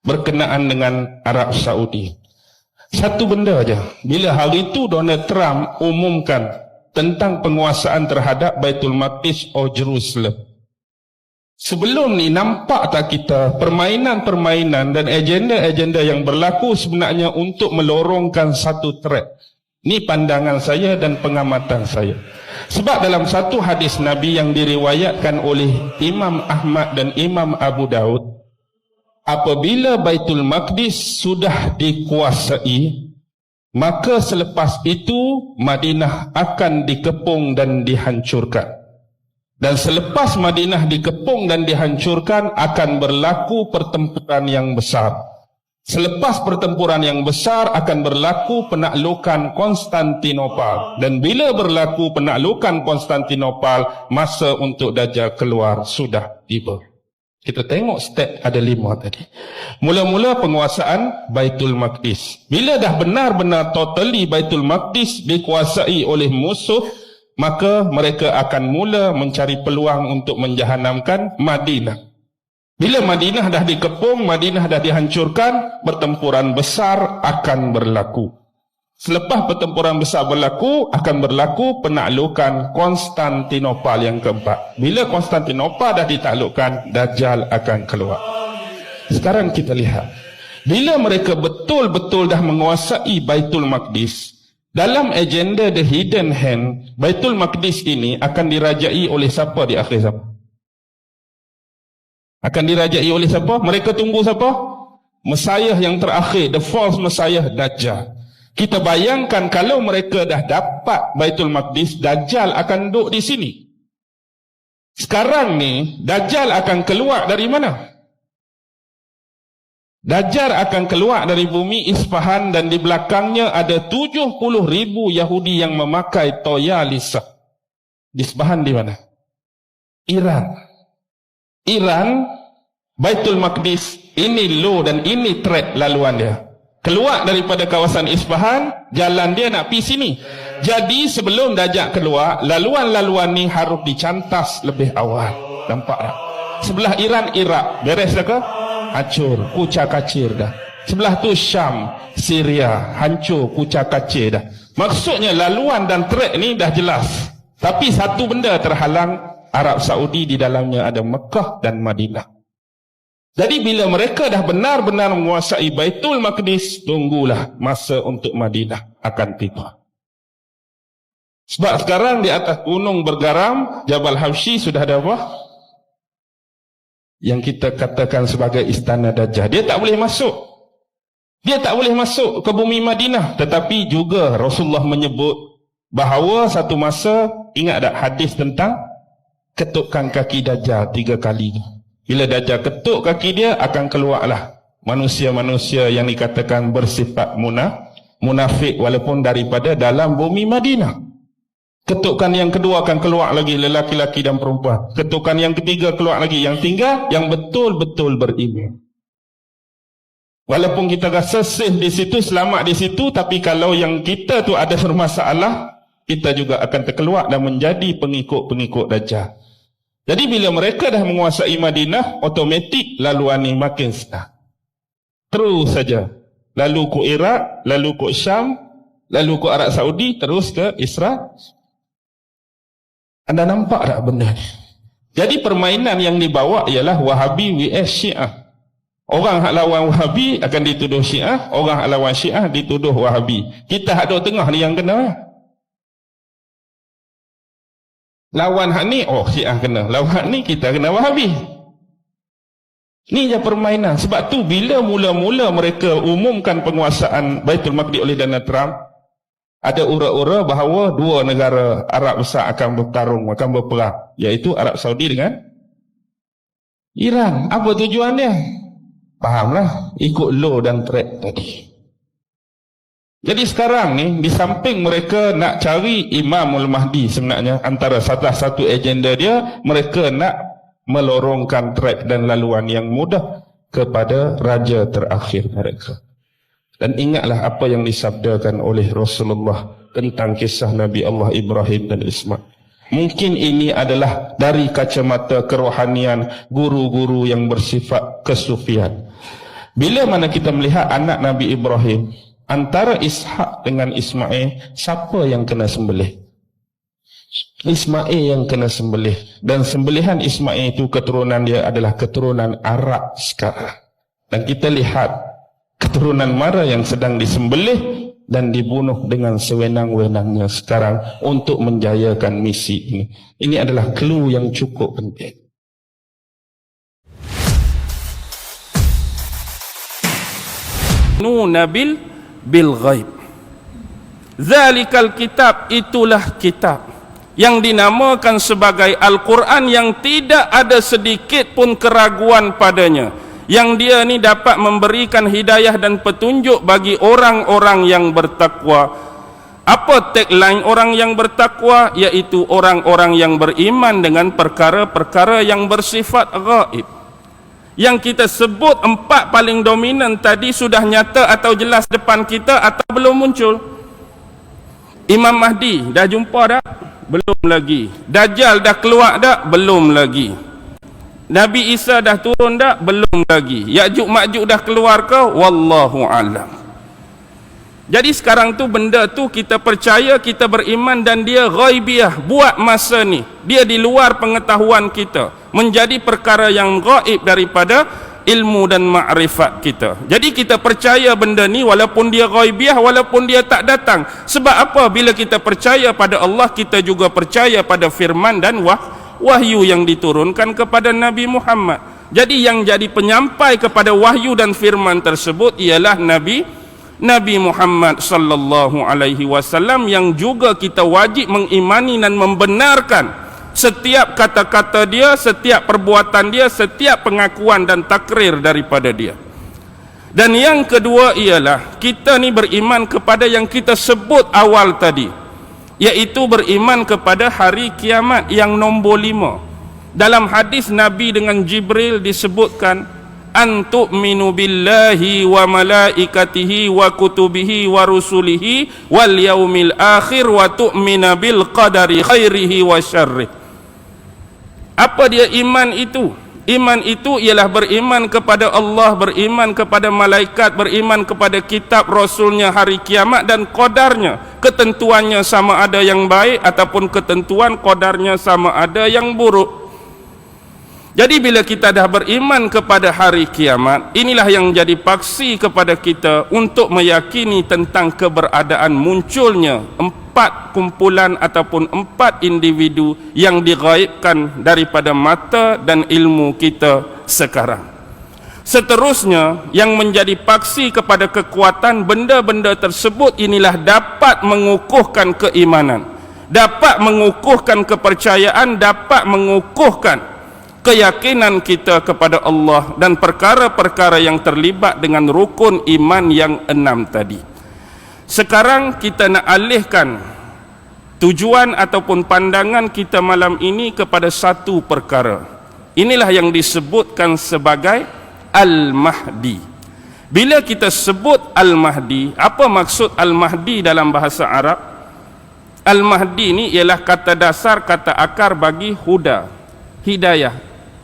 berkenaan dengan Arab Saudi. Satu benda aja, bila hari itu Donald Trump umumkan tentang penguasaan terhadap Baitul Maqdis atau Jerusalem. Sebelum ni nampak tak kita permainan-permainan dan agenda-agenda yang berlaku sebenarnya untuk melorongkan satu track. Ini pandangan saya dan pengamatan saya. Sebab dalam satu hadis Nabi yang diriwayatkan oleh Imam Ahmad dan Imam Abu Daud, apabila Baitul Maqdis sudah dikuasai, maka selepas itu Madinah akan dikepung dan dihancurkan. Dan selepas Madinah dikepung dan dihancurkan, akan berlaku pertempuran yang besar. Selepas pertempuran yang besar akan berlaku penaklukan Konstantinopel. Dan bila berlaku penaklukan Konstantinopel, masa untuk Dajjal keluar sudah tiba. Kita tengok step ada 5 tadi. Mula-mula penguasaan Baitul Maqdis. Bila dah benar-benar totally Baitul Maqdis dikuasai oleh musuh, maka mereka akan mula mencari peluang untuk menjahanamkan Madinah. Bila Madinah dah dikepung, Madinah dah dihancurkan, pertempuran besar akan berlaku. Selepas pertempuran besar berlaku, akan berlaku penaklukan Konstantinopel yang keempat. Bila Konstantinopel dah ditaklukkan, Dajjal akan keluar. Sekarang kita lihat, bila mereka betul-betul dah menguasai Baitul Maqdis, dalam agenda The Hidden Hand, Baitul Maqdis ini akan dirajai oleh siapa di akhir zaman? Akan dirajai oleh siapa? Mereka tunggu siapa? Messiah yang terakhir, the false Messiah, Dajjal. Kita bayangkan kalau mereka dah dapat Baitul Maqdis, Dajjal akan duduk di sini. Sekarang ni, Dajjal akan keluar dari mana? Dajjal akan keluar dari bumi Isfahan dan di belakangnya ada 70,000 Yahudi yang memakai toya lisa. Di Isfahan di mana? Iran. Iran, Baitul Maqdis, ini law dan ini track laluan dia. Keluar daripada kawasan Isfahan, jalan dia nak pergi sini. Jadi sebelum Dajjal keluar, laluan-laluan ni harus dicantas lebih awal. Nampak tak? Sebelah Iran, Iraq, beres dah ke? Hancur, kucak-kacir dah. Sebelah tu Syam, Syria, hancur, kucak-kacir dah. Maksudnya laluan dan track ni dah jelas. Tapi satu benda terhalang, Arab Saudi di dalamnya ada Mekah dan Madinah. Jadi bila mereka dah benar-benar menguasai Baitul Maqdis, tunggulah masa untuk Madinah akan tiba. Sebab sekarang di atas gunung bergaram, Jabal Habsyi sudah ada apa? Yang kita katakan sebagai istana Dajjal. Dia tak boleh masuk. Dia tak boleh masuk ke bumi Madinah. Tetapi juga Rasulullah menyebut bahawa satu masa, ingat tak hadis tentang ketukkan kaki Dajjal 3 kali. Bila Dajjal ketuk kaki dia, akan keluarlah manusia-manusia yang dikatakan bersifat munafik walaupun daripada dalam bumi Madinah. Ketukan yang kedua akan keluar lagi lelaki-laki dan perempuan. Ketukan yang ketiga keluar lagi. Yang tinggal yang betul-betul beriman. Walaupun kita rasa safe di situ, selamat di situ, tapi kalau yang kita tu ada bermasalah, kita juga akan terkeluar dan menjadi pengikut-pengikut Dajjal. Jadi bila mereka dah menguasai Madinah, otomatik laluan ni makin senang. Terus saja. Lalu ke Iraq, lalu ke Syam, lalu ke Arab Saudi, terus ke Israel. Anda nampak tak benda ni? Jadi permainan yang dibawa ialah Wahabi vs Syiah. Orang hak lawan Wahabi akan dituduh Syiah, orang hak lawan Syiah dituduh Wahabi. Kita hak duduk tengah ni yang kena. Lawan hak ni, oh Syiah kena. Lawan hak ni, kita kena Wahabi. Ni je permainan. Sebab tu bila mula-mula mereka umumkan penguasaan Baitul Maqdis oleh Donald Trump, ada ura-ura bahawa 2 negara Arab besar akan bertarung, akan berperang, iaitu Arab Saudi dengan Iran. Apa tujuan dia? Fahamlah, ikut law dan track tadi. Jadi sekarang ni, di samping mereka nak cari Imamul Mahdi, sebenarnya antara salah satu agenda dia, mereka nak melorongkan track dan laluan yang mudah kepada raja terakhir mereka. Dan ingatlah apa yang disabdakan oleh Rasulullah tentang kisah Nabi Allah Ibrahim dan Ismail. Mungkin ini adalah dari kacamata kerohanian guru-guru yang bersifat kesufian. Bila mana kita melihat anak Nabi Ibrahim, antara Ishak dengan Ismail, siapa yang kena sembelih? Ismail yang kena sembelih. Dan sembelihan Ismail itu keturunan dia adalah keturunan Arab sekarang. Dan kita lihat keturunan mana yang sedang disembelih dan dibunuh dengan sewenang-wenangnya sekarang untuk menjayakan misi ini. Ini adalah clue yang cukup penting. Nabil bil ghaib. Zalikal kitab, itulah kitab yang dinamakan sebagai Al-Quran, yang tidak ada sedikit pun keraguan padanya, yang dia ni dapat memberikan hidayah dan petunjuk bagi orang-orang yang bertakwa. Apa tagline orang yang bertakwa? Iaitu orang-orang yang beriman dengan perkara-perkara yang bersifat ghaib. Yang kita sebut empat paling dominan tadi sudah nyata atau jelas depan kita atau belum muncul? Imam Mahdi dah jumpa dah? Belum lagi. Dajjal dah keluar dah? Belum lagi. Nabi Isa dah turun dah? Belum lagi. Ya'juj Ma'juj dah keluar ke? Wallahu a'lam. Jadi sekarang tu benda tu kita percaya, kita beriman, dan dia ghaibiyah buat masa ni. Dia di luar pengetahuan kita, menjadi perkara yang ghaib daripada ilmu dan makrifat kita. Jadi kita percaya benda ni walaupun dia ghaibiyah, walaupun dia tak datang. Sebab apa? Bila kita percaya pada Allah, kita juga percaya pada firman dan wahyu yang diturunkan kepada Nabi Muhammad. Jadi yang jadi penyampai kepada wahyu dan firman tersebut ialah Nabi Muhammad sallallahu alaihi wasallam, yang juga kita wajib mengimani dan membenarkan setiap kata-kata dia, setiap perbuatan dia, setiap pengakuan dan takrir daripada dia. Dan yang kedua ialah kita ni beriman kepada yang kita sebut awal tadi, iaitu beriman kepada hari kiamat yang nombor 5. Dalam hadis Nabi dengan Jibril disebutkan, antu'minu billahi wa malaikatihi wa kutubihi wa rusulihi wal yaumil akhir wa tu'mina bil qadari khairihi wa syarrih. Apa dia iman itu? Iman itu ialah beriman kepada Allah, beriman kepada malaikat, beriman kepada kitab rasulnya, hari kiamat dan qadarnya. Ketentuannya sama ada yang baik ataupun ketentuan qadarnya sama ada yang buruk. Jadi bila kita dah beriman kepada hari kiamat, inilah yang jadi paksi kepada kita untuk meyakini tentang keberadaan munculnya 4 kumpulan ataupun 4 individu yang dighaibkan daripada mata dan ilmu kita sekarang. Seterusnya, yang menjadi paksi kepada kekuatan benda-benda tersebut inilah dapat mengukuhkan keimanan, dapat mengukuhkan kepercayaan, dapat mengukuhkan keyakinan kita kepada Allah dan perkara-perkara yang terlibat dengan rukun iman yang 6 tadi. Sekarang kita nak alihkan tujuan ataupun pandangan kita malam ini kepada satu perkara. Inilah yang disebutkan sebagai Al-Mahdi. Bila kita sebut Al-Mahdi, apa maksud Al-Mahdi dalam bahasa Arab? Al-Mahdi ni ialah kata dasar, kata akar bagi huda, hidayah,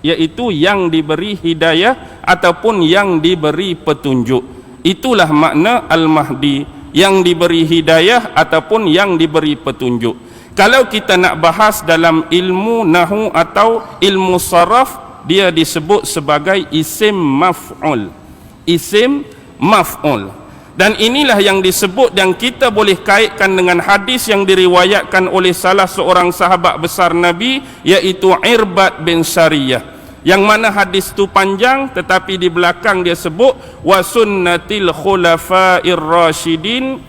iaitu yang diberi hidayah ataupun yang diberi petunjuk. Itulah makna Al-Mahdi, yang diberi hidayah ataupun yang diberi petunjuk. Kalau kita nak bahas dalam ilmu nahu atau ilmu saraf, dia disebut sebagai isim maf'ul. Isim maf'ul. Dan inilah yang disebut, yang kita boleh kaitkan dengan hadis yang diriwayatkan oleh salah seorang sahabat besar Nabi, iaitu Irbad bin Sariyah, yang mana hadis tu panjang tetapi di belakang dia sebut wa sunnatil khulafa'ir rasyidin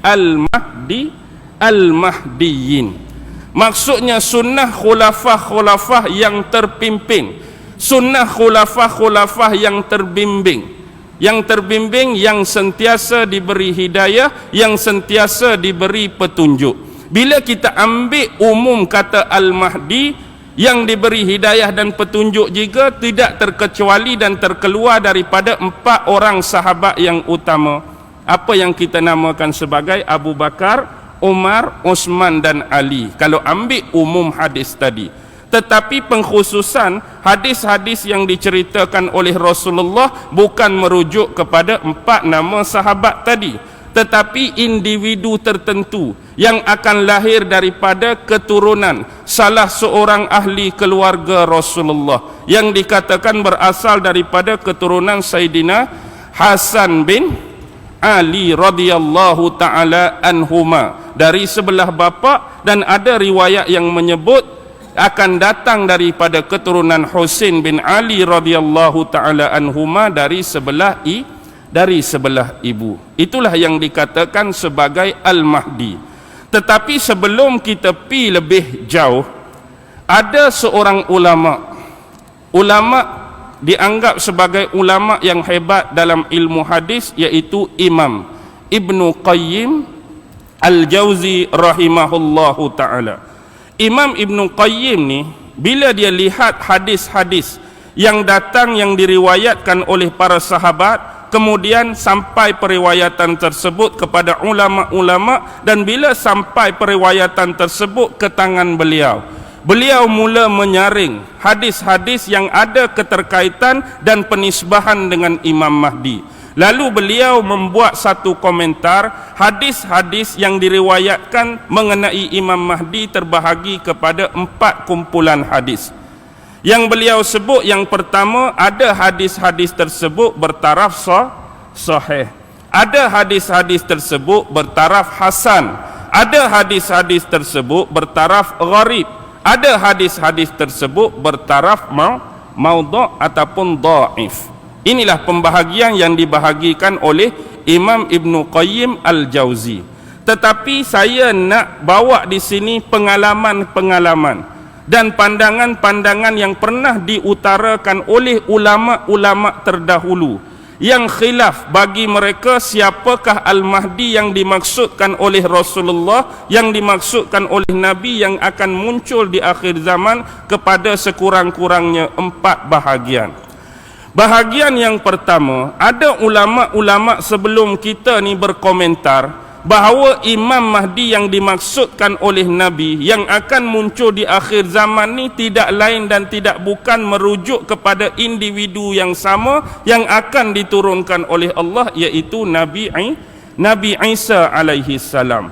al-mahdiyin. Maksudnya sunnah khulafah yang terpimpin, sunnah khulafah yang terbimbing, yang sentiasa diberi hidayah, yang sentiasa diberi petunjuk. Bila kita ambil umum kata Al-Mahdi, yang diberi hidayah dan petunjuk juga tidak terkecuali dan terkeluar daripada 4 orang sahabat yang utama, apa yang kita namakan sebagai Abu Bakar, Umar, Uthman dan Ali, kalau ambil umum hadis tadi. tetapi pengkhususan hadis-hadis yang diceritakan oleh Rasulullah bukan merujuk kepada 4 nama sahabat tadi, tetapi individu tertentu yang akan lahir daripada keturunan salah seorang ahli keluarga Rasulullah yang dikatakan berasal daripada keturunan Sayyidina Hasan bin Ali radhiyallahu taala anhuma dari sebelah bapa, dan ada riwayat yang menyebut akan datang daripada keturunan Husain bin Ali radhiyallahu taala anhuma dari sebelah ibu. Itulah yang dikatakan sebagai Al-Mahdi. Tetapi sebelum kita pi lebih jauh, ada seorang ulama dianggap sebagai ulama yang hebat dalam ilmu hadis, iaitu Imam Ibnu Qayyim Al-Jauzi rahimahullahu ta'ala. Imam Ibnu Qayyim ni, bila dia lihat hadis-hadis yang datang yang diriwayatkan oleh para sahabat, kemudian sampai periwayatan tersebut kepada ulama-ulama, dan bila sampai periwayatan tersebut ke tangan beliau, beliau mula menyaring hadis-hadis yang ada keterkaitan dan penisbahan dengan Imam Mahdi. Lalu beliau membuat satu komentar, hadis-hadis yang diriwayatkan mengenai Imam Mahdi terbahagi kepada 4 kumpulan hadis. Yang beliau sebut, yang pertama, ada hadis-hadis tersebut bertaraf sahih, ada hadis-hadis tersebut bertaraf hasan, ada hadis-hadis tersebut bertaraf gharib, ada hadis-hadis tersebut bertaraf maudhu' ataupun dhaif. Inilah pembahagian yang dibahagikan oleh Imam Ibnu Qayyim Al-Jauzi. Tetapi saya nak bawa di sini pengalaman-pengalaman dan pandangan-pandangan yang pernah diutarakan oleh ulama-ulama terdahulu yang khilaf bagi mereka siapakah Al-Mahdi yang dimaksudkan oleh Rasulullah, yang dimaksudkan oleh Nabi, yang akan muncul di akhir zaman, kepada sekurang-kurangnya 4 bahagian. Bahagian yang pertama, ada ulama-ulama sebelum kita ni berkomentar bahawa Imam Mahdi yang dimaksudkan oleh Nabi yang akan muncul di akhir zaman ni tidak lain dan tidak bukan merujuk kepada individu yang sama yang akan diturunkan oleh Allah, iaitu Nabi Isa alaihi salam.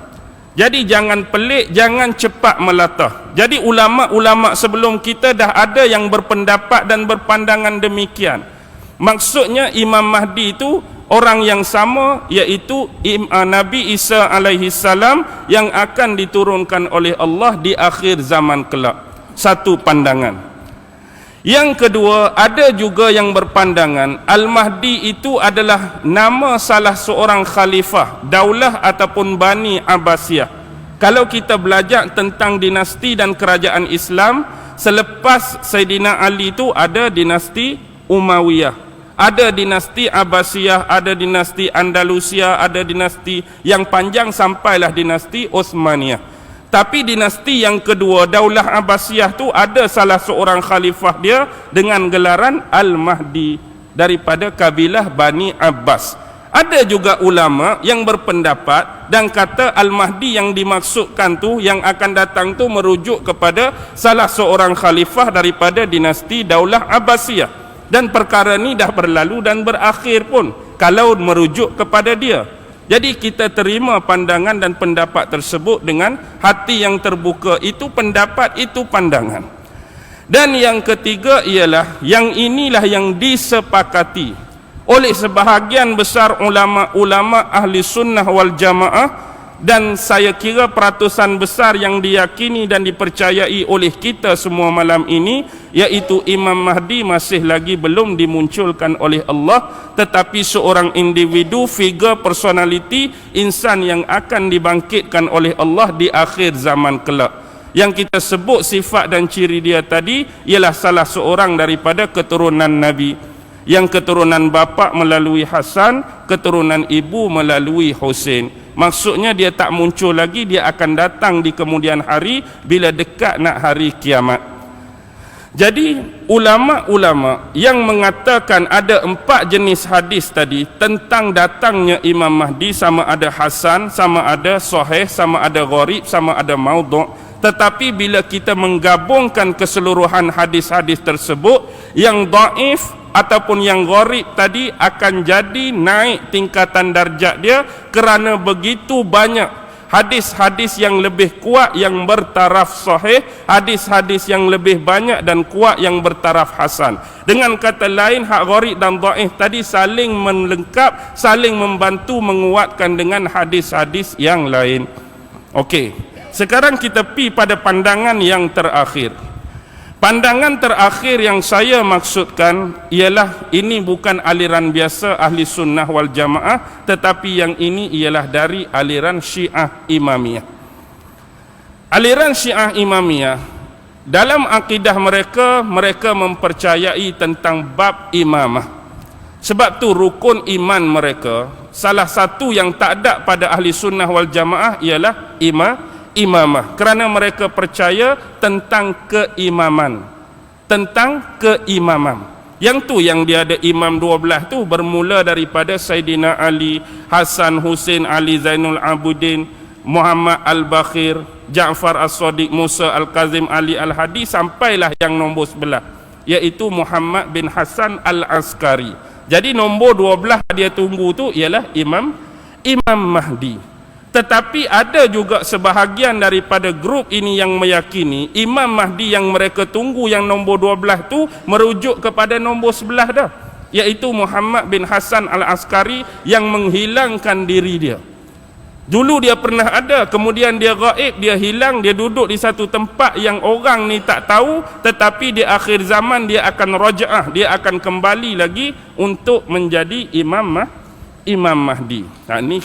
Jadi jangan pelik, jangan cepat melatah. Jadi ulama-ulama sebelum kita dah ada yang berpendapat dan berpandangan demikian. Maksudnya Imam Mahdi itu orang yang sama, iaitu Nabi Isa alaihi salam yang akan diturunkan oleh Allah di akhir zaman kelak. Satu pandangan. Yang kedua, ada juga yang berpandangan Al-Mahdi itu adalah nama salah seorang khalifah daulah ataupun Bani Abbasiyah. Kalau kita belajar tentang dinasti dan kerajaan Islam, selepas Sayyidina Ali itu ada dinasti Umayyah, ada dinasti Abbasiyah, ada dinasti Andalusia, ada dinasti yang panjang sampailah dinasti Utsmaniyah. Tapi dinasti yang kedua, Daulah Abbasiyah tu, ada salah seorang khalifah dia dengan gelaran Al-Mahdi daripada kabilah Bani Abbas. Ada juga ulama yang berpendapat dan kata Al-Mahdi yang dimaksudkan tu, yang akan datang tu, merujuk kepada salah seorang khalifah daripada dinasti Daulah Abbasiyah. Dan perkara ni dah berlalu dan berakhir pun kalau merujuk kepada dia. Jadi kita terima pandangan dan pendapat tersebut dengan hati yang terbuka. Itu pendapat, itu pandangan. Dan yang ketiga ialah, yang inilah yang disepakati oleh sebahagian besar ulama-ulama ahli sunnah wal jamaah, dan saya kira peratusan besar yang diyakini dan dipercayai oleh kita semua malam ini, iaitu Imam Mahdi masih lagi belum dimunculkan oleh Allah, tetapi seorang individu, figure, personality, insan yang akan dibangkitkan oleh Allah di akhir zaman kelak. Yang kita sebut sifat dan ciri dia tadi ialah salah seorang daripada keturunan Nabi, yang keturunan bapa melalui Hasan, keturunan ibu melalui Husain. Maksudnya dia tak muncul lagi, dia akan datang di kemudian hari bila dekat nak hari kiamat. Jadi ulama-ulama yang mengatakan ada 4 jenis hadis tadi tentang datangnya Imam Mahdi, sama ada hasan, sama ada sahih, sama ada gharib, sama ada maudhu', Tetapi bila kita menggabungkan keseluruhan hadis-hadis tersebut, yang dhaif ataupun yang gharib tadi akan jadi naik tingkatan darjat dia, kerana begitu banyak hadis-hadis yang lebih kuat yang bertaraf sahih, hadis-hadis yang lebih banyak dan kuat yang bertaraf hasan. Dengan kata lain, hak gharib dan dhaif tadi saling melengkap, saling membantu menguatkan dengan hadis-hadis yang lain. Okey. Sekarang kita pi pada pandangan yang terakhir. Pandangan terakhir yang saya maksudkan ialah ini bukan aliran biasa ahli sunnah wal jamaah, tetapi yang ini ialah dari aliran Syiah Imamiyah. Aliran Syiah Imamiyah, dalam akidah mereka, mereka mempercayai tentang bab imamah. Sebab tu rukun iman mereka, salah satu yang tak ada pada ahli sunnah wal jamaah ialah imamah, kerana mereka percaya tentang keimaman. Yang tu yang dia ada imam 12 tu bermula daripada Saidina Ali, Hasan, Husain, Ali Zainul Abidin, Muhammad Al-Bakhir, Ja'far As-Sadiq, Musa Al-Kazim, Ali Al-Hadi, sampailah yang nombor 11, iaitu Muhammad bin Hasan Al-Askari. Jadi nombor 12 dia tunggu tu ialah Imam Mahdi. Tetapi ada juga sebahagian daripada grup ini yang meyakini Imam Mahdi yang mereka tunggu yang nombor 12 tu merujuk kepada nombor 11 dah, iaitu Muhammad bin Hasan Al-Askari yang menghilangkan diri dia. Dulu dia pernah ada, kemudian dia gaib, dia hilang, dia duduk di satu tempat yang orang ni tak tahu, tetapi di akhir zaman dia akan raja'ah, dia akan kembali lagi untuk menjadi Imam Mahdi. Ni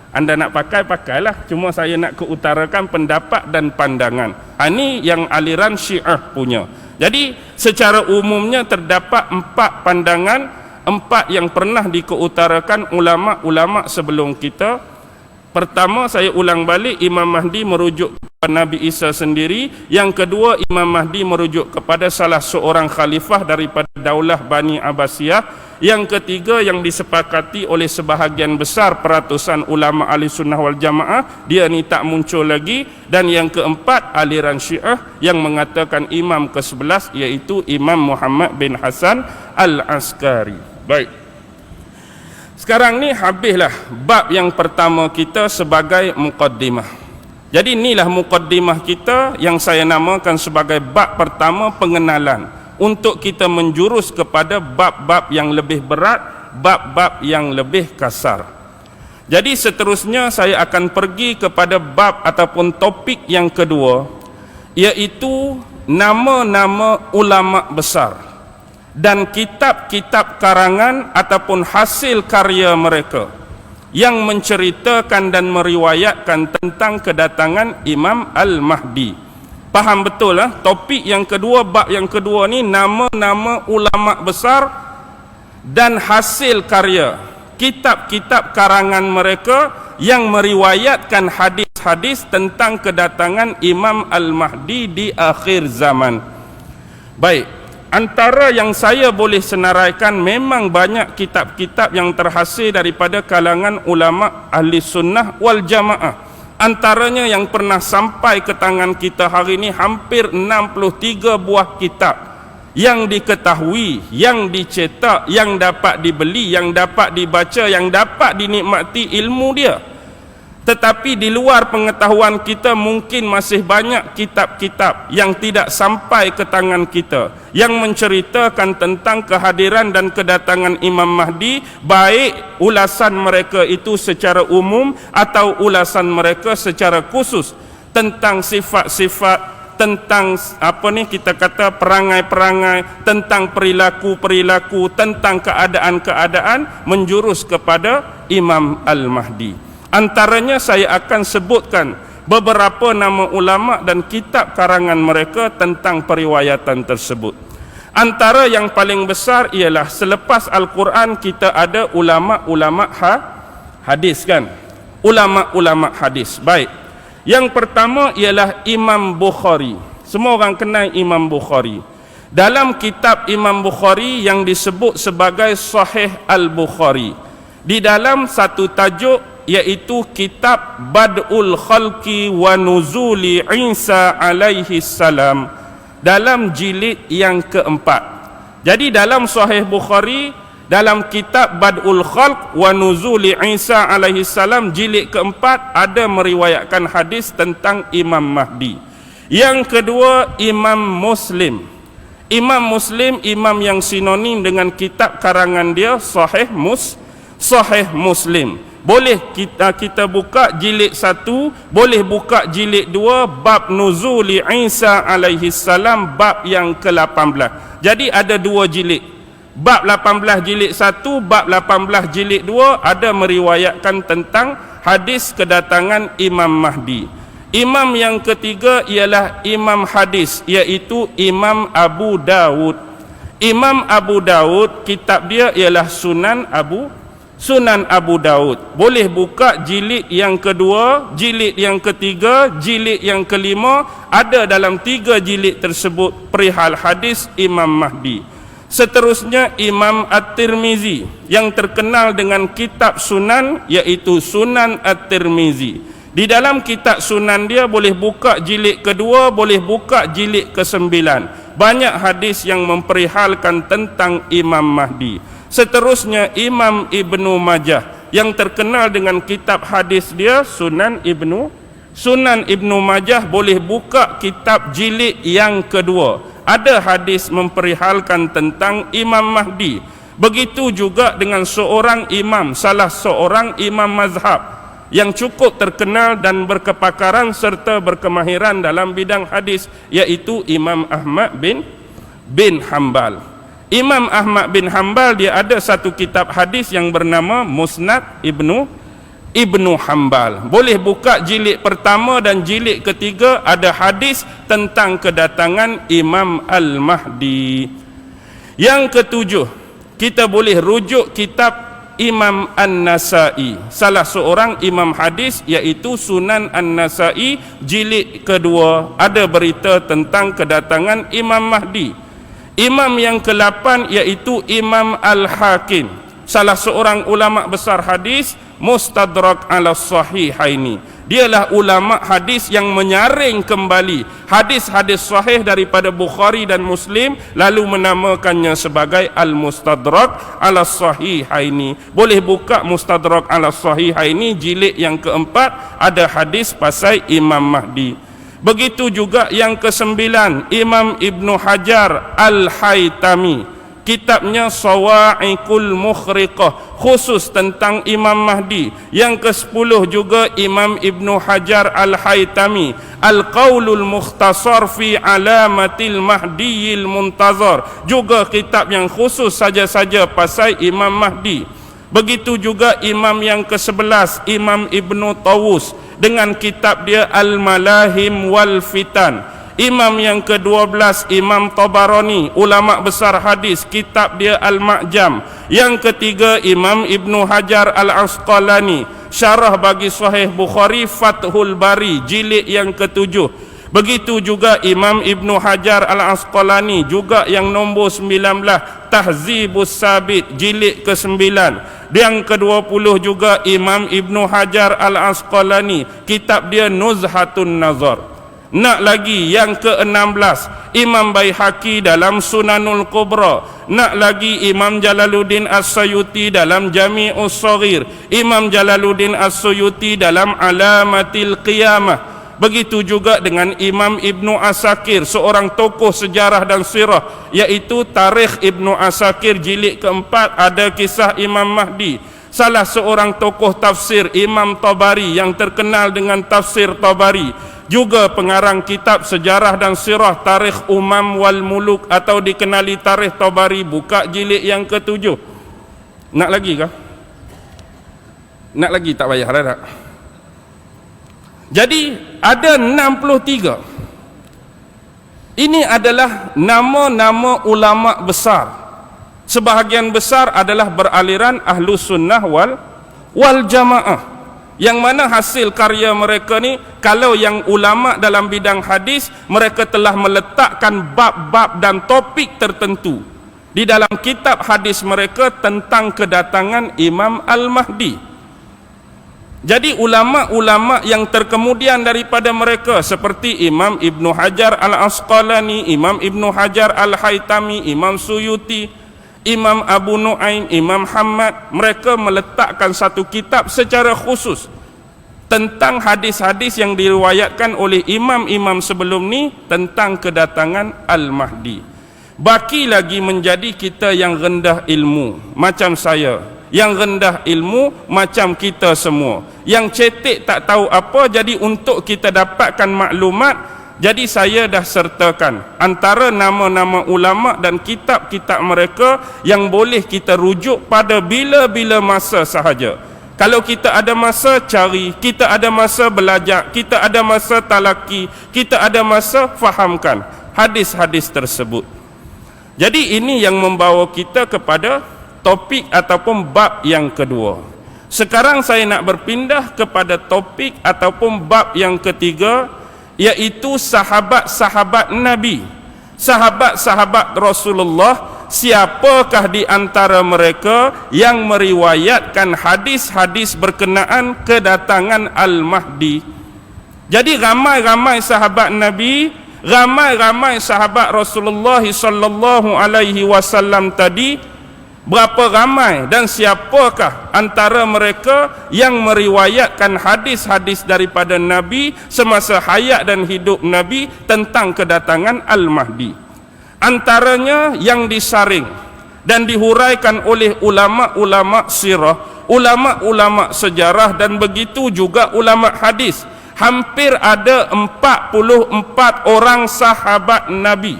anda nak pakailah, cuma saya nak keutarakan pendapat dan pandangan. Ini yang aliran Syiah punya. Jadi secara umumnya terdapat 4 pandangan, 4 yang pernah dikeutarakan ulama-ulama sebelum kita. Pertama, saya ulang balik, Imam Mahdi merujuk kepada Nabi Isa sendiri. Yang kedua, Imam Mahdi merujuk kepada salah seorang khalifah daripada daulah Bani Abbasiyah. Yang ketiga, yang disepakati oleh sebahagian besar peratusan ulama ahli sunnah wal jamaah, dia ni tak muncul lagi. Dan yang keempat, aliran Syiah yang mengatakan imam ke-11, iaitu Imam Muhammad bin Hasan Al-Askari. Baik, sekarang ni habislah bab yang pertama kita sebagai muqaddimah. Jadi inilah muqaddimah kita yang saya namakan sebagai bab pertama, pengenalan, untuk kita menjurus kepada bab-bab yang lebih berat, bab-bab yang lebih kasar. Jadi seterusnya saya akan pergi kepada bab ataupun topik yang kedua, iaitu nama-nama ulama besar dan kitab-kitab karangan ataupun hasil karya mereka yang menceritakan dan meriwayatkan tentang kedatangan Imam Al-Mahdi. Faham betul lah, topik yang kedua, bab yang kedua ni nama-nama ulama besar dan hasil karya, kitab-kitab karangan mereka yang meriwayatkan hadis-hadis tentang kedatangan Imam Al-Mahdi di akhir zaman. Baik, antara yang saya boleh senaraikan, memang banyak kitab-kitab yang terhasil daripada kalangan ulama ahli sunnah wal jamaah. Antaranya yang pernah sampai ke tangan kita hari ini hampir 63 buah kitab yang diketahui, yang dicetak, yang dapat dibeli, yang dapat dibaca, yang dapat dinikmati ilmu dia. Tetapi di luar pengetahuan kita mungkin masih banyak kitab-kitab yang tidak sampai ke tangan kita, yang menceritakan tentang kehadiran dan kedatangan Imam Mahdi, baik ulasan mereka itu secara umum atau ulasan mereka secara khusus tentang sifat-sifat, tentang kita kata perangai-perangai, tentang perilaku-perilaku, tentang keadaan-keadaan menjurus kepada Imam Al-Mahdi. Antaranya saya akan sebutkan beberapa nama ulama dan kitab karangan mereka tentang periwayatan tersebut. Antara yang paling besar ialah selepas Al-Quran kita ada ulama-ulama hadis, kan? Ulama-ulama hadis. Baik. Yang pertama ialah Imam Bukhari. Semua orang kenal Imam Bukhari. Dalam kitab Imam Bukhari yang disebut sebagai Sahih Al-Bukhari, di dalam satu tajuk yaitu kitab Bad'ul Khalqi wa Nuzuli Isa alaihi salam dalam jilid yang keempat. Jadi dalam Sahih Bukhari, dalam kitab Bad'ul Khalq wa Nuzuli Isa alaihi salam jilid keempat ada meriwayatkan hadis tentang Imam Mahdi. Yang kedua, Imam Muslim. Imam Muslim, imam yang sinonim dengan kitab karangan dia Sahih Muslim. Boleh kita buka jilid 1, boleh buka jilid 2, bab Nuzuli Isa alaihi salam, bab yang ke-18. Jadi ada 2 jilid. Bab 18 jilid 1, bab 18 jilid 2 ada meriwayatkan tentang hadis kedatangan Imam Mahdi. Imam yang ketiga ialah imam hadis, iaitu Imam Abu Dawud. Imam Abu Dawud, kitab dia ialah Sunan Abu Dawud. Boleh buka jilid yang kedua, jilid yang ketiga, jilid yang kelima. Ada dalam 3 jilid tersebut perihal hadis Imam Mahdi. Seterusnya Imam At-Tirmizi yang terkenal dengan kitab Sunan, iaitu Sunan At-Tirmizi. Di dalam kitab Sunan dia boleh buka jilid kedua, boleh buka jilid ke-9. Banyak hadis yang memperihalkan tentang Imam Mahdi. Seterusnya Imam Ibnu Majah yang terkenal dengan kitab hadis dia Sunan Ibnu Majah, boleh buka kitab jilid yang kedua. Ada hadis memperihalkan tentang Imam Mahdi. Begitu juga dengan seorang imam, salah seorang imam mazhab yang cukup terkenal dan berkepakaran serta berkemahiran dalam bidang hadis, yaitu Imam Ahmad bin Hanbal. Imam Ahmad bin Hanbal dia ada satu kitab hadis yang bernama Musnad Ibnu Hanbal. Boleh buka jilid pertama dan jilid ketiga, ada hadis tentang kedatangan Imam Al-Mahdi. Yang ketujuh, kita boleh rujuk kitab Imam An-Nasai, salah seorang imam hadis, iaitu Sunan An-Nasai jilid kedua, ada berita tentang kedatangan Imam Mahdi. Imam yang ke-8 iaitu Imam Al-Hakim, salah seorang ulama besar hadis, Mustadrak ala Sahihaini. Dialah ulama hadis yang menyaring kembali hadis-hadis sahih daripada Bukhari dan Muslim, lalu menamakannya sebagai Al-Mustadrak ala Sahihaini. Boleh buka Mustadrak ala Sahihaini jilid yang keempat, ada hadis pasal Imam Mahdi. Begitu juga yang ke-9, Imam Ibnu Hajar Al-Haytami, kitabnya Sawa'iqul Mukhriqah, khusus tentang Imam Mahdi. Yang ke-10 juga Imam Ibnu Hajar Al-Haytami, Al-Qaulul Mukhtasar fi Alamatil Mahdiyil Muntazar, juga kitab yang khusus saja-saja pasal Imam Mahdi. Begitu juga imam yang ke-11, Imam Ibnu Tawus dengan kitab dia Al-Malahim wal Fitan. Imam yang ke-12, Imam Tabarani, ulama besar hadis, kitab dia Al-Ma'jam. Yang ketiga, Imam Ibnu Hajar Al-Asqalani, syarah bagi Sahih Bukhari Fathul Bari jilid yang ke-7. Begitu juga Imam Ibnu Hajar Al-Asqalani, juga yang nombor 19, Tahzibus Sabit jilid ke-9. Yang ke-20 juga Imam Ibnu Hajar Al-Asqalani, kitab dia Nuzhatun Nazar. Nak lagi yang ke-16, Imam Baihaqi dalam Sunanul Kubra. Nak lagi Imam Jalaluddin As-Suyuti dalam Jami'us Shaghir, Imam Jalaluddin As-Suyuti dalam Alamatil Qiyamah. Begitu juga dengan Imam Ibnu Asakir, seorang tokoh sejarah dan sirah, iaitu Tarikh Ibnu Asakir jilid keempat, ada kisah Imam Mahdi. Salah seorang tokoh tafsir, Imam Tabari, yang terkenal dengan tafsir Tabari, juga pengarang kitab sejarah dan sirah Tarikh Umam wal Muluk, atau dikenali Tarikh Tabari. Buka jilid yang ke-7. Nak lagi kah? Nak lagi tak payah dah tak? Jadi ada 63. Ini adalah nama-nama ulama besar. Sebahagian besar adalah beraliran Ahlus Sunnah wal Jamaah, yang mana hasil karya mereka ni, kalau yang ulama dalam bidang hadis, mereka telah meletakkan bab-bab dan topik tertentu di dalam kitab hadis mereka tentang kedatangan Imam Al-Mahdi. Jadi ulama-ulama yang terkemudian daripada mereka seperti Imam Ibn Hajar Al-Asqalani, Imam Ibn Hajar Al-Haytami, Imam Suyuti, Imam Abu Nu'aim, Imam Hamad, mereka meletakkan satu kitab secara khusus tentang hadis-hadis yang diriwayatkan oleh imam-imam sebelum ni tentang kedatangan Al-Mahdi. Baki lagi menjadi kita yang rendah ilmu macam saya, yang rendah ilmu macam kita semua, yang cetek tak tahu apa, jadi untuk kita dapatkan maklumat, jadi saya dah sertakan antara nama-nama ulama dan kitab-kitab mereka yang boleh kita rujuk pada bila-bila masa sahaja. Kalau kita ada masa cari, kita ada masa belajar, kita ada masa talaki, kita ada masa fahamkan hadis-hadis tersebut. Jadi ini yang membawa kita kepada topik ataupun bab yang kedua. Sekarang saya nak berpindah kepada topik ataupun bab yang ketiga, iaitu sahabat-sahabat Nabi. Sahabat-sahabat Rasulullah, siapakah di antara mereka yang meriwayatkan hadis-hadis berkenaan kedatangan Al-Mahdi? Jadi ramai-ramai sahabat Nabi, ramai-ramai sahabat Rasulullah sallallahu alaihi wasallam tadi, berapa ramai dan siapakah antara mereka yang meriwayatkan hadis-hadis daripada Nabi semasa hayat dan hidup Nabi tentang kedatangan Al-Mahdi? Antaranya yang disaring dan dihuraikan oleh ulama-ulama sirah, ulama-ulama sejarah dan begitu juga ulama hadis. Hampir ada 44 orang sahabat Nabi.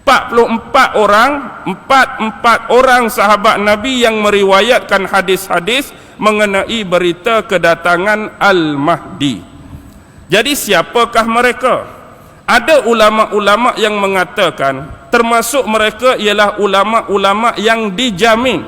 44 orang sahabat Nabi yang meriwayatkan hadis-hadis mengenai berita kedatangan Al-Mahdi. Jadi siapakah mereka? Ada ulama-ulama yang mengatakan termasuk mereka ialah ulama-ulama yang dijamin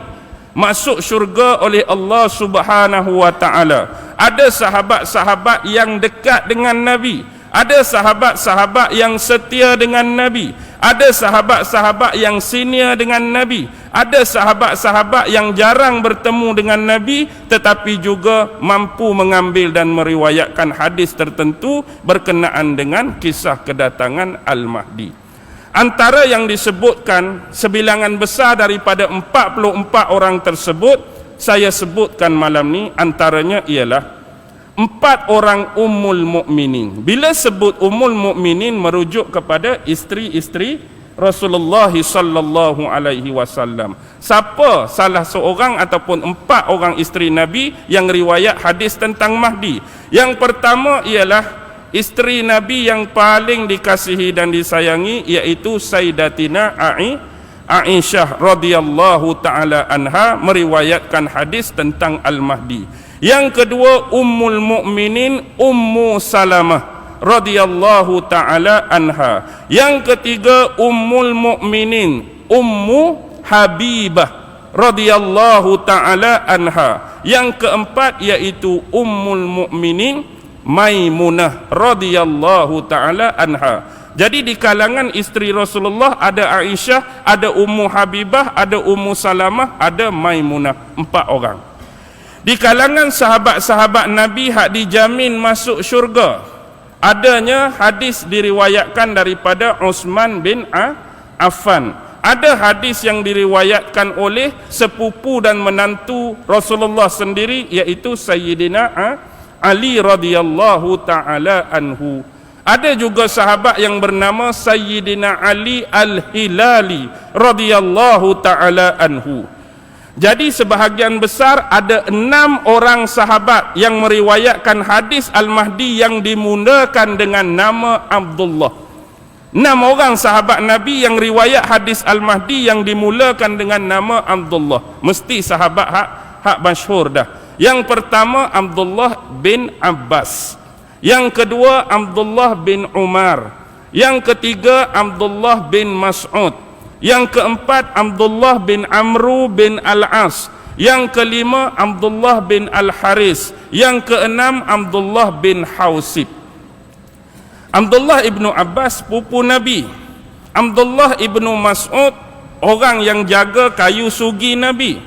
masuk syurga oleh Allah Subhanahu wa taala. Ada sahabat-sahabat yang dekat dengan Nabi, ada sahabat-sahabat yang setia dengan Nabi, ada sahabat-sahabat yang senior dengan Nabi, ada sahabat-sahabat yang jarang bertemu dengan Nabi tetapi juga mampu mengambil dan meriwayatkan hadis tertentu berkenaan dengan kisah kedatangan Al-Mahdi. Antara yang disebutkan sebilangan besar daripada 44 orang tersebut, saya sebutkan malam ni antaranya ialah 4 orang ummul mukminin. Bila sebut ummul mukminin merujuk kepada isteri-isteri Rasulullah sallallahu alaihi wasallam. Siapa salah seorang ataupun 4 orang isteri Nabi yang riwayat hadis tentang Mahdi? Yang pertama ialah isteri Nabi yang paling dikasihi dan disayangi, iaitu Sayyidatina Aisyah radhiyallahu taala anha meriwayatkan hadis tentang Al-Mahdi. Yang kedua ummul mukminin Ummu Salamah radhiyallahu taala anha. Yang ketiga ummul mukminin Ummu Habibah radhiyallahu taala anha. Yang keempat iaitu ummul mukminin Maimunah radhiyallahu taala anha. Jadi di kalangan isteri Rasulullah ada Aisyah, ada Ummu Habibah, ada Ummu Salamah, ada Maimunah, 4 orang. Di kalangan sahabat-sahabat Nabi hak dijamin masuk syurga, adanya hadis diriwayatkan daripada Uthman bin Affan. Ada hadis yang diriwayatkan oleh sepupu dan menantu Rasulullah sendiri, iaitu Sayyidina Ali radhiyallahu taala anhu. Ada juga sahabat yang bernama Sayyidina Ali Al-Hilali radhiyallahu taala anhu. Jadi sebahagian besar ada 6 orang sahabat yang meriwayatkan hadis Al-Mahdi yang dimulakan dengan nama Abdullah. 6 orang sahabat Nabi yang riwayat hadis Al-Mahdi yang dimulakan dengan nama Abdullah. Mesti sahabat hak masyhur dah. Yang pertama Abdullah bin Abbas. Yang kedua Abdullah bin Umar. Yang ketiga Abdullah bin Mas'ud. Yang keempat Abdullah bin Amru bin Al-As. Yang kelima Abdullah bin Al-Haris. Yang keenam Abdullah bin Hausib. Abdullah ibnu Abbas pupu Nabi. Abdullah ibnu Mas'ud orang yang jaga kayu sugi Nabi.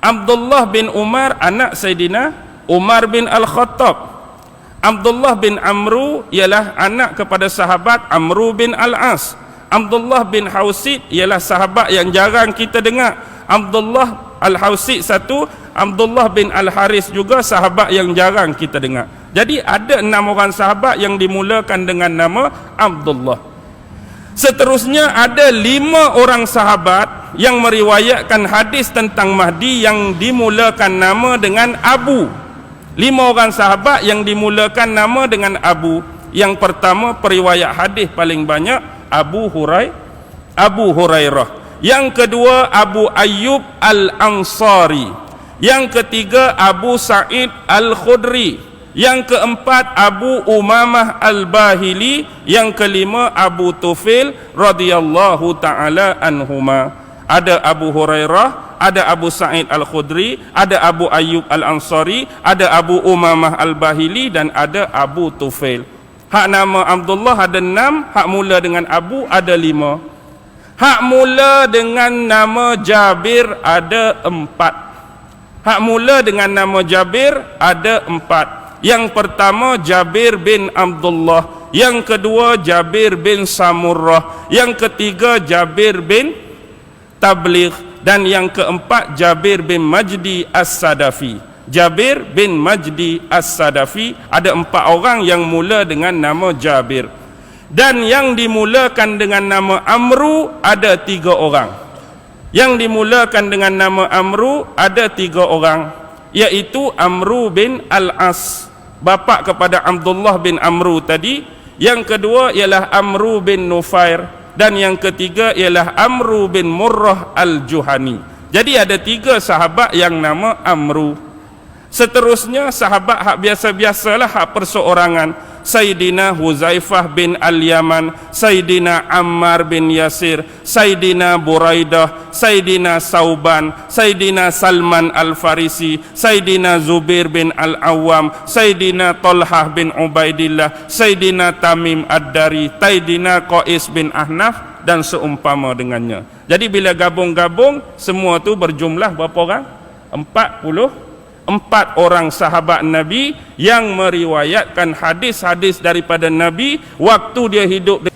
Abdullah bin Umar anak Sayyidina Umar bin Al-Khattab. Abdullah bin Amru ialah anak kepada sahabat Amru bin Al-As. Abdullah bin Hausid ialah sahabat yang jarang kita dengar. Abdullah Al-Hausid satu, Abdullah bin Al-Haris juga sahabat yang jarang kita dengar. Jadi ada 6 orang sahabat yang dimulakan dengan nama Abdullah. Seterusnya ada 5 orang sahabat yang meriwayatkan hadis tentang Mahdi yang dimulakan nama dengan Abu. 5 orang sahabat yang dimulakan nama dengan Abu. Yang pertama periwayat hadis paling banyak Abu Hurairah. Yang kedua Abu Ayyub Al-Ansari. Yang ketiga Abu Sa'id Al-Khudri. Yang keempat Abu Umamah Al-Bahili. Yang kelima Abu Tufail radhiyallahu taala anhuma. Ada Abu Hurairah, ada Abu Sa'id Al-Khudri, ada Abu Ayyub Al-Ansari, ada Abu Umamah Al-Bahili dan ada Abu Tufail. Hak nama Abdullah ada 6, hak mula dengan Abu ada 5. Hak mula dengan nama Jabir ada 4. Hak mula dengan nama Jabir ada 4. Yang pertama Jabir bin Abdullah, yang kedua Jabir bin Samurrah, yang ketiga Jabir bin Tabligh, dan yang keempat Jabir bin Majdi As-Sadafi. Jabir bin Majdi As-Sadafi, ada 4 orang yang mula dengan nama Jabir. Dan yang dimulakan dengan nama Amru ada 3 orang. Yang dimulakan dengan nama Amru ada 3 orang, iaitu Amru bin Al-As, bapa kepada Abdullah bin Amru tadi. Yang kedua ialah Amru bin Nufair, dan yang ketiga ialah Amru bin Murrah Al-Juhani. Jadi ada 3 sahabat yang nama Amru. Seterusnya sahabat hak biasa-biasalah, hak perseorangan. Sayyidina Huzaifah bin Al-Yaman, Sayyidina Ammar bin Yasir, Sayyidina Buraidah, Sayyidina Sauban, Sayyidina Salman Al-Farisi, Sayyidina Zubair bin Al-Awwam, Sayyidina Talhah bin Ubaidillah, Sayyidina Tamim Ad-Dari, Sayyidina Qais bin Ahnaf dan seumpama dengannya. Jadi bila gabung-gabung semua tu berjumlah berapa orang? 44 orang sahabat Nabi yang meriwayatkan hadis-hadis daripada Nabi waktu dia hidup.